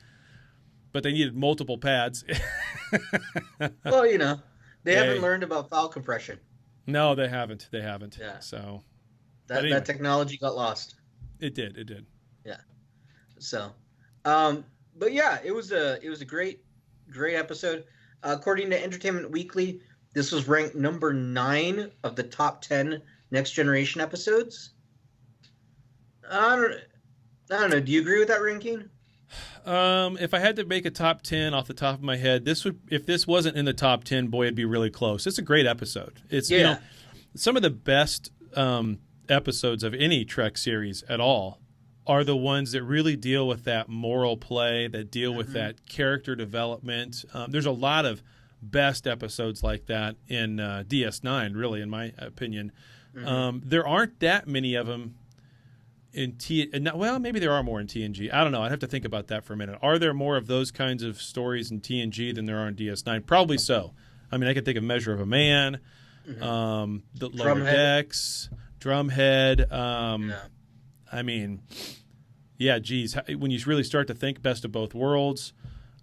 But they needed multiple pads. Well, they haven't learned about file compression. No, they haven't. Yeah. So that technology got lost. It did. Yeah. So, but yeah, it was a great episode. According to Entertainment Weekly, this was ranked number 9 of the top 10 Next Generation episodes. I don't know. Do you agree with that ranking? If I had to make a top 10 off the top of my head, if this wasn't in the top 10, boy, it'd be really close. It's a great episode. It's some of the best episodes of any Trek series at all are the ones that really deal with that moral play, that deal with that character development. There's a lot of best episodes like that in DS9, really, in my opinion. There aren't that many of them in well, maybe there are more in TNG. I don't know. I'd have to think about that for a minute. Are there more of those kinds of stories in TNG than there are in DS9? Probably so. I mean, I could think of Measure of a Man, the Lower Decks, Drumhead. I mean, yeah, geez. When you really start to think Best of Both Worlds,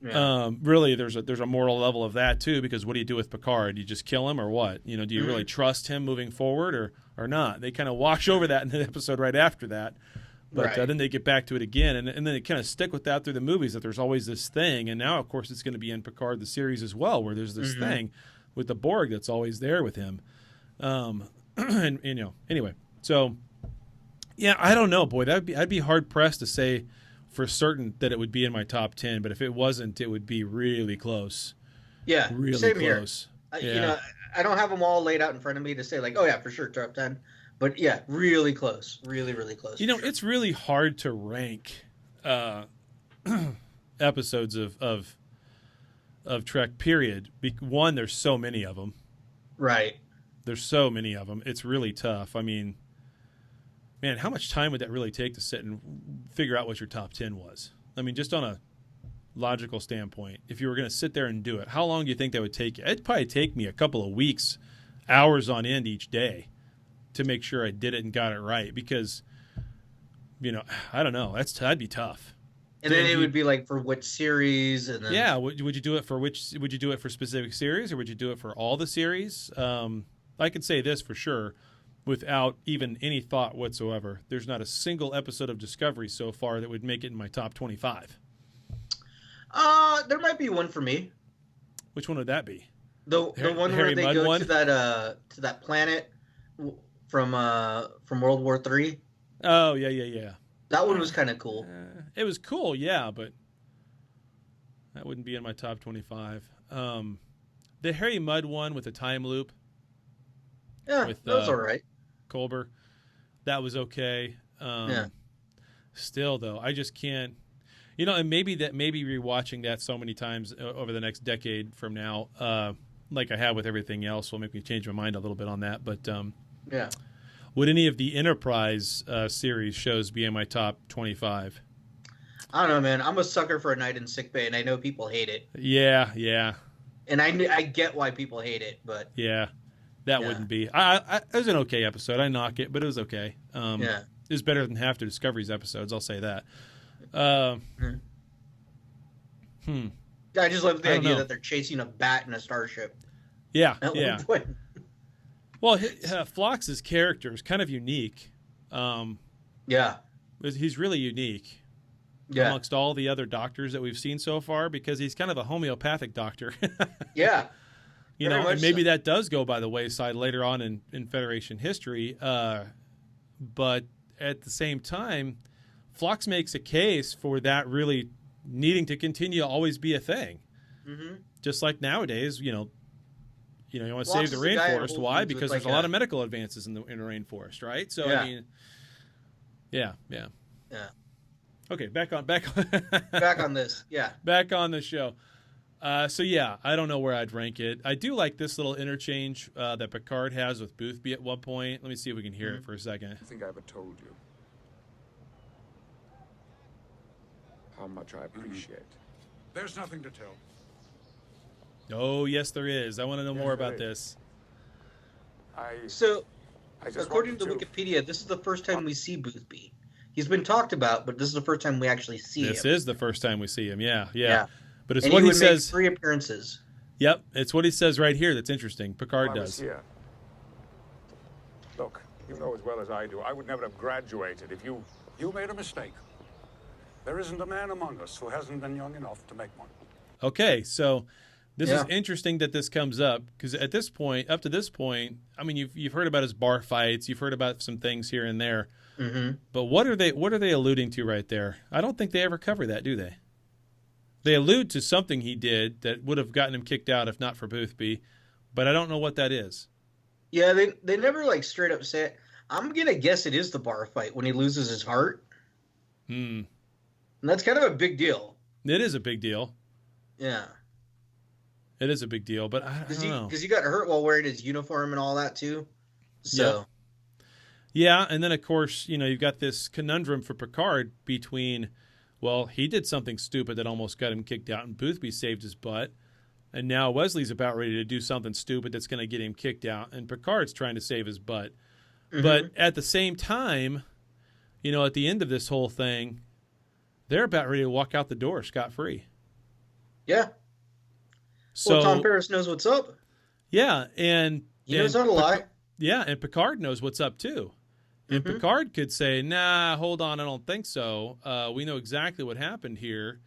really there's a moral level of that too, because what do you do with Picard? Do you just kill him or what? Do you really trust him moving forward or not? They kind of wash over that in the episode right after that. But then they get back to it again, and then they kind of stick with that through the movies, that there's always this thing. And now, of course, it's going to be in Picard, the series as well, where there's this thing with the Borg that's always there with him. Anyway. So, yeah, I don't know, boy. I'd be hard-pressed to say for certain that it would be in my top 10, but if it wasn't, it would be really close. Yeah, really same close. Here. I don't have them all laid out in front of me to say, like, oh, yeah, for sure, top 10. But, yeah, really close. Really, really close. It's really hard to rank episodes of Trek, period. One, there's so many of them. Right. There's so many of them. It's really tough. I mean, man, how much time would that really take to sit and figure out what your top 10 was? I mean, just on a logical standpoint, if you were going to sit there and do it, how long do you think that would take you? It'd probably take me a couple of weeks, hours on end each day to make sure I did it and got it right, because, I don't know. That'd be tough. And then it would be like for which series? And then... Yeah, would you do it for would you do it for specific series, or would you do it for all the series? I could say this for sure, without even any thought whatsoever. There's not a single episode of Discovery so far that would make it in my top 25. There might be one for me. Which one would that be? The one where they go to that planet from World War III. Oh, yeah. That one was kind of cool. It was cool, yeah, but that wouldn't be in my top 25. The Harry Mudd one with the time loop. Yeah, that was all right. Kolber, that was okay. Still, though, I just can't. And maybe rewatching that so many times over the next decade from now, like I have with everything else, will make me change my mind a little bit on that. But yeah. Would any of the Enterprise series shows be in my top 25? I don't know, man. I'm a sucker for A Night in Sickbay, and I know people hate it. Yeah. And I get why people hate it, but yeah, that wouldn't be. It was an okay episode. I knock it, but it was okay. It was better than half the Discovery's episodes. I'll say that. I just love the idea that they're chasing a bat in a starship. Yeah. Well, Phlox's character is kind of unique. He's really unique amongst all the other doctors that we've seen so far, because he's kind of a homeopathic doctor. Yeah. And maybe that does go by the wayside later on in Federation history. But at the same time, Phlox makes a case for that really needing to continue to always be a thing. Mm-hmm. Just like nowadays, you want to Phlox save the is the guy at rainforest. Whole Why? Foods Because with, there's like, a lot of medical advances in the rainforest, right? So Yeah. I mean, yeah. Yeah. Okay, back on Back on this. Yeah. back on the show. So yeah, I don't know where I'd rank it. I do like this little interchange that Picard has with Boothby at one point. Let me see if we can hear it for a second. I think I ever told you how much I appreciate. There's nothing to tell. Oh yes, there is. I want to know more there about is. this. So, I just according to wanted Wikipedia, this is the first time we see Boothby. He's been talked about, but this is the first time we actually see This him. is the first time we see him. Yeah. But it's And what he he would says. make 3 appearances. Yep, it's what he says right here that's interesting. Picard I was does. here. Look, you know as well as I do, I would never have graduated if you... You made a mistake. There isn't a man among us who hasn't been young enough to make one. Okay, so this is Yeah. interesting that this comes up because at this point, up to this point, I mean, you've heard about his bar fights, you've heard about some things here and there, but what are they alluding to right there? I don't think they ever cover that, do they? They allude to something he did that would have gotten him kicked out if not for Boothby, but I don't know what that is. Yeah, they never like straight up say it. I'm gonna guess it is the bar fight when he loses his heart. And that's kind of a big deal. It is a big deal. Yeah. It is a big deal, but I don't know. Because he got hurt while wearing his uniform and all that too. So. Yeah, and then of course, you've got this conundrum for Picard between, well, he did something stupid that almost got him kicked out, and Boothby saved his butt, and now Wesley's about ready to do something stupid that's going to get him kicked out, and Picard's trying to save his butt. But at the same time, at the end of this whole thing, they're about ready to walk out the door scot-free. Yeah. So, well, Tom Paris knows what's up. Yeah, and He knows how to lie. Yeah, and Picard knows what's up too. And Picard could say, "Nah, hold on, I don't think so. We know exactly what happened here,"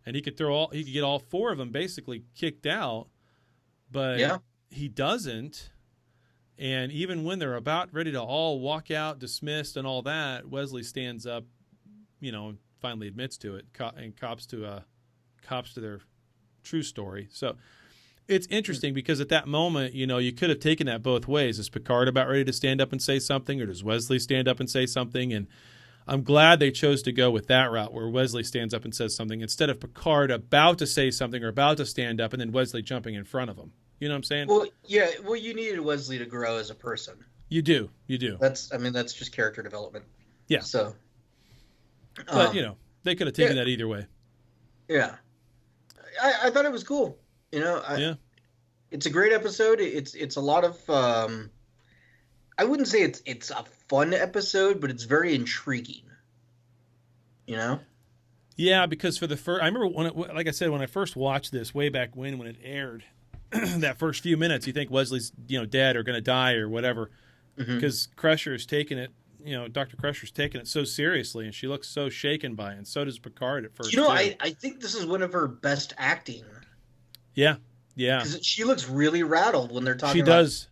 and he could get all 4 of them basically kicked out. But he doesn't. And even when they're about ready to all walk out, dismissed, and all that, Wesley stands up, and finally admits to it, and cops to their true story. So it's interesting because at that moment, you could have taken that both ways. Is Picard about ready to stand up and say something, or does Wesley stand up and say something? And I'm glad they chose to go with that route where Wesley stands up and says something instead of Picard about to say something or about to stand up and then Wesley jumping in front of him. You know what I'm saying? Well, yeah. Well, you needed Wesley to grow as a person. You do. That's just character development. Yeah. So. But, they could have taken that either way. Yeah. I thought it was cool. It's a great episode. It's a lot of I wouldn't say it's a fun episode, but it's very intriguing. Yeah, because for the first, I remember like I said, when I first watched this way back when it aired, that first few minutes, you think Wesley's dead or going to die or whatever, because Crusher's taking it. Dr. Crusher's taking it so seriously, and she looks so shaken by it, and so does Picard at first. I think this is one of her best acting. Yeah. Because she looks really rattled when they're talking. She does.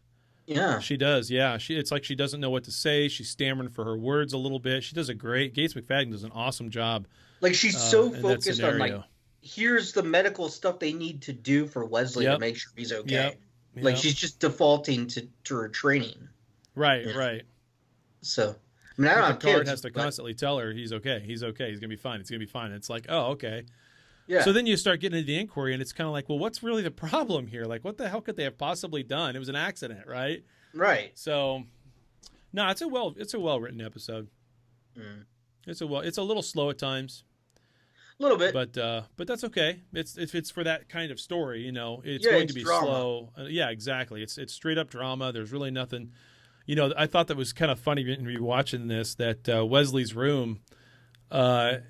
Yeah. She does. Yeah. It's like she doesn't know what to say. She's stammering for her words a little bit. She does a great. Gates McFadden does an awesome job. Like she's so focused on scenario. Here's the medical stuff they need to do for Wesley to make sure he's okay. Yep. Like she's just defaulting to her training. Right. So, I mean, I don't have Picard kids, has to constantly tell her he's okay. He's okay. He's gonna be fine. It's gonna be fine. It's like, oh, okay. Yeah. So then you start getting into the inquiry, and it's kind of like, well, what's really the problem here? Like, what the hell could they have possibly done? It was an accident, right? Right. So, no, it's a well written episode. It's a little slow at times. A little bit, but that's okay. It's for that kind of story, It's Yeah, going it's to be drama. slow. Yeah, exactly. It's straight up drama. There's really nothing. I thought that was kind of funny when we were watching this. That Wesley's room at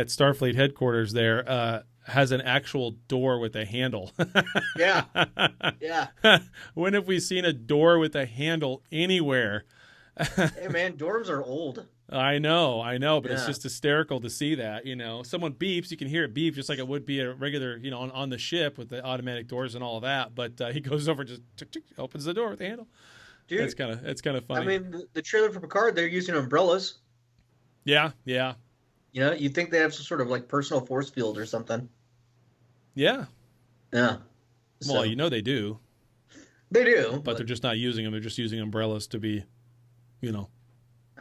Starfleet headquarters there has an actual door with a handle. Yeah. When have we seen a door with a handle anywhere? Hey man, dorms are old. I know, but it's just hysterical to see that, Someone beeps, you can hear it beep just like it would be a regular, on the ship with the automatic doors and all that. But he goes over, just opens the door with the handle. Dude, it's kind of funny. I mean, the trailer for Picard, they're using umbrellas. Yeah. You know, you'd think they have some sort of like personal force field or something. Yeah. Yeah. Well, you know they do. They do. But they're just not using them. They're just using umbrellas to be, cheaper on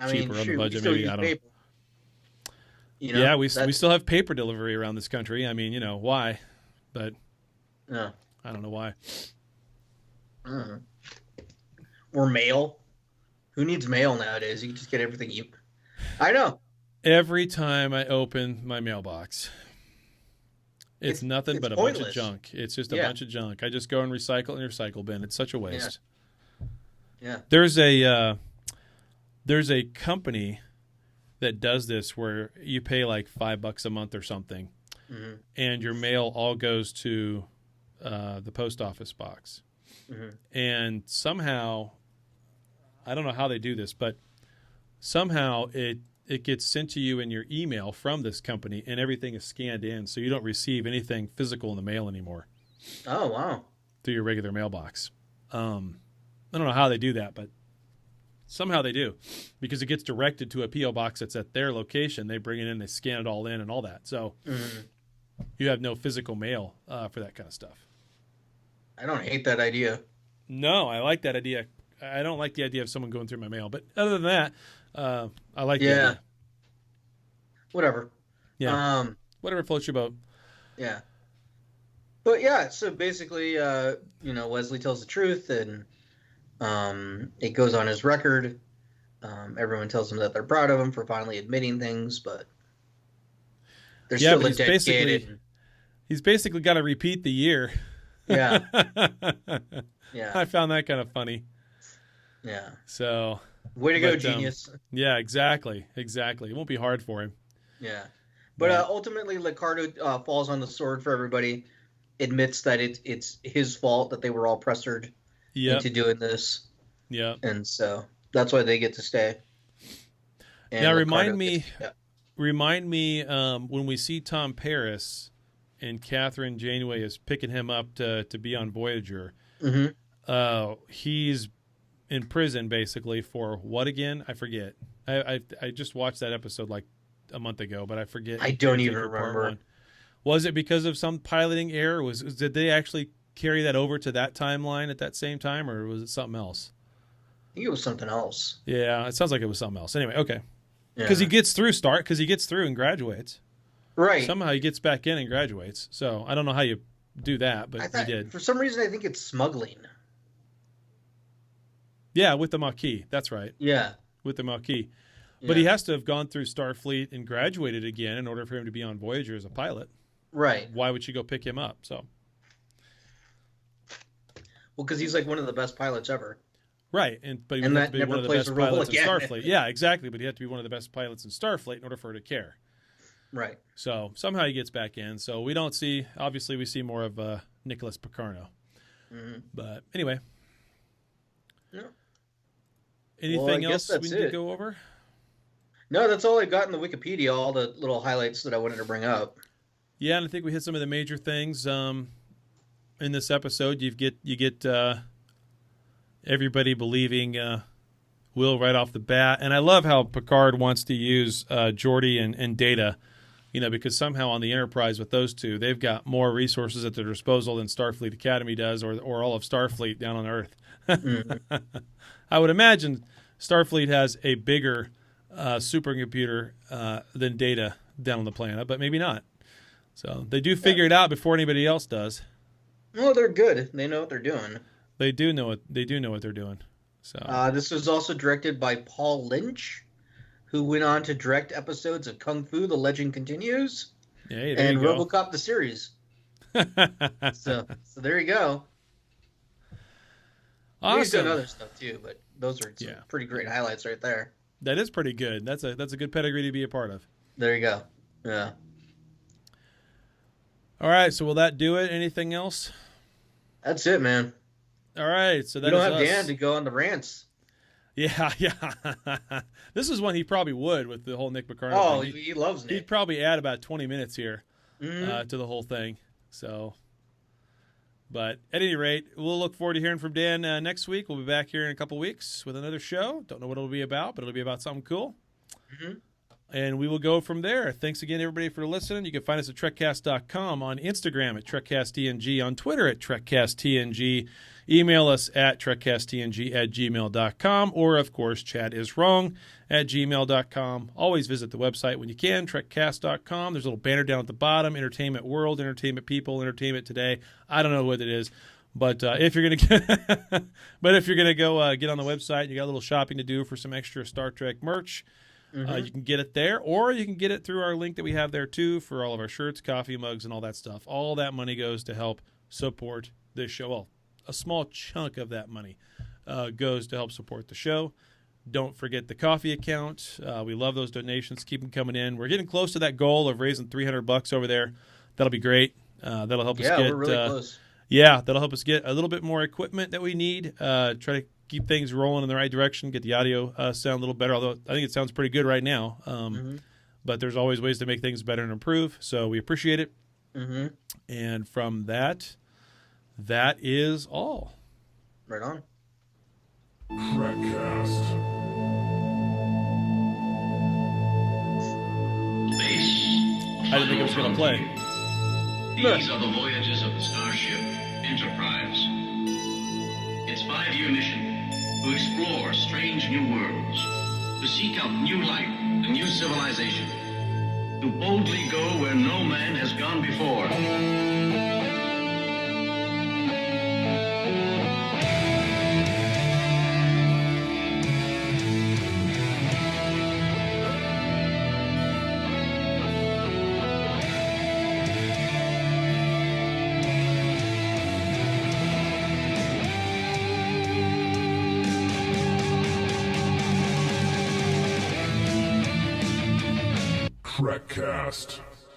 the budget. Maybe, I don't know. You know. Yeah, we still have paper delivery around this country. I mean, why? But I don't know why. Or mail. Who needs mail nowadays? You can just get everything you... I know. Every time I open my mailbox, it's nothing but a bunch of junk. It's just a bunch of junk. I just go and recycle in the recycle bin. It's such a waste. Yeah. There's a company that does this where you pay like $5 a month or something, and your mail all goes to the post office box. And somehow, I don't know how they do this, but somehow it gets sent to you in your email from this company, and everything is scanned in, so you don't receive anything physical in the mail anymore. Oh, wow. Through your regular mailbox. I don't know how they do that, but somehow they do, because it gets directed to a P.O. box that's at their location. They bring it in, they scan it all in and all that. So you have no physical mail for that kind of stuff. I don't hate that idea. No, I like that idea. I don't like the idea of someone going through my mail, but other than that, I like the idea. Whatever. Yeah. Whatever floats your boat. Yeah. But yeah, so basically, Wesley tells the truth, and it goes on his record. Everyone tells him that they're proud of him for finally admitting things, but they're still dedicated. He's basically got to repeat the year. Yeah. Yeah. I found that kind of funny. Yeah. So. Way to go, genius. Yeah, exactly. It won't be hard for him. Yeah. But ultimately, Ricardo falls on the sword for everybody, admits that it's his fault that they were all pressured into doing this. Yeah. And so that's why they get to stay. And now, remind me when we see Tom Paris and Catherine Janeway is picking him up to be on Voyager, he's in prison basically for what again? I forget. I just watched that episode like a month ago, but I forget. I don't even remember. Was it because of some piloting error? Did they actually carry that over to that timeline at that same time, or was it something else? I think it was something else. Yeah, it sounds like it was something else. Anyway, okay. Because he gets through and graduates. Right. Somehow he gets back in and graduates. So I don't know how you do that, but he did. For some reason, I think it's smuggling. Yeah, with the Maquis. That's right. Yeah. With the Maquis. But he has to have gone through Starfleet and graduated again in order for him to be on Voyager as a pilot. Right. Why would you go pick him up? So. Well, because he's like one of the best pilots ever. Right, but he would have to be one of the best pilots in Starfleet. Yeah, exactly, but he had to be one of the best pilots in Starfleet in order for her to care. Right. So somehow he gets back in. So we don't see, obviously we see more of Nicholas Picarno. But anyway. No. Anything else we need to go over? No, that's all I got in the Wikipedia, all the little highlights that I wanted to bring up. Yeah, and I think we hit some of the major things in this episode. You get everybody believing Will right off the bat. And I love how Picard wants to use Geordi and Data, because somehow on the Enterprise with those two, they've got more resources at their disposal than Starfleet Academy does or all of Starfleet down on Earth. I would imagine Starfleet has a bigger supercomputer than Data down on the planet, but maybe not. So they do figure it out before anybody else does. Well, they're good. They know what they're doing. They do know what they're doing. So this was also directed by Paul Lynch, who went on to direct episodes of Kung Fu: The Legend Continues and RoboCop the series. so there you go. Awesome. He's done other stuff too, but those are some pretty great highlights right there. That is pretty good. That's a good pedigree to be a part of. There you go. Yeah. All right. So will that do it? Anything else? That's it, man. All right. So that we don't have Dan to go on the rants. Yeah. This is one he probably would with the whole Nick Picard thing. He loves Nick. He'd probably add about 20 minutes here to the whole thing. So, but at any rate, we'll look forward to hearing from Dan next week. We'll be back here in a couple weeks with another show. Don't know what it'll be about, but it'll be about something cool. And we will go from there. Thanks again, everybody, for listening. You can find us at trekcast.com, on Instagram at trekcasttng, on Twitter at trekcasttng. Email us at trekcasttng@gmail.com, or, of course, chadiswrong@gmail.com. Always visit the website when you can, trekcast.com. There's a little banner down at the bottom, Entertainment World, Entertainment People, Entertainment Today. I don't know what it is. But if you're gonna go get on the website, you got a little shopping to do for some extra Star Trek merch. You can get it there, or you can get it through our link that we have there too for all of our shirts, coffee mugs, and all that stuff. All that money goes to help support this show. Well, a small chunk of that money goes to help support the show. Don't forget the coffee account. We love those donations. Keep them coming in. We're getting close to that goal of raising $300 over there. That'll be great. That'll help us get. Yeah, we're really close. Yeah, that'll help us get a little bit more equipment that we need. Try to keep things rolling in the right direction, get the audio sound a little better, although I think it sounds pretty good right now. But there's always ways to make things better and improve, so we appreciate it. And from that is all. Right on. Trekcast. I didn't think I was going to play. These are the voyages of the starship Enterprise. Its 5-year mission: to explore strange new worlds, to seek out new life and new civilization, to boldly go where no man has gone before. Trekcast.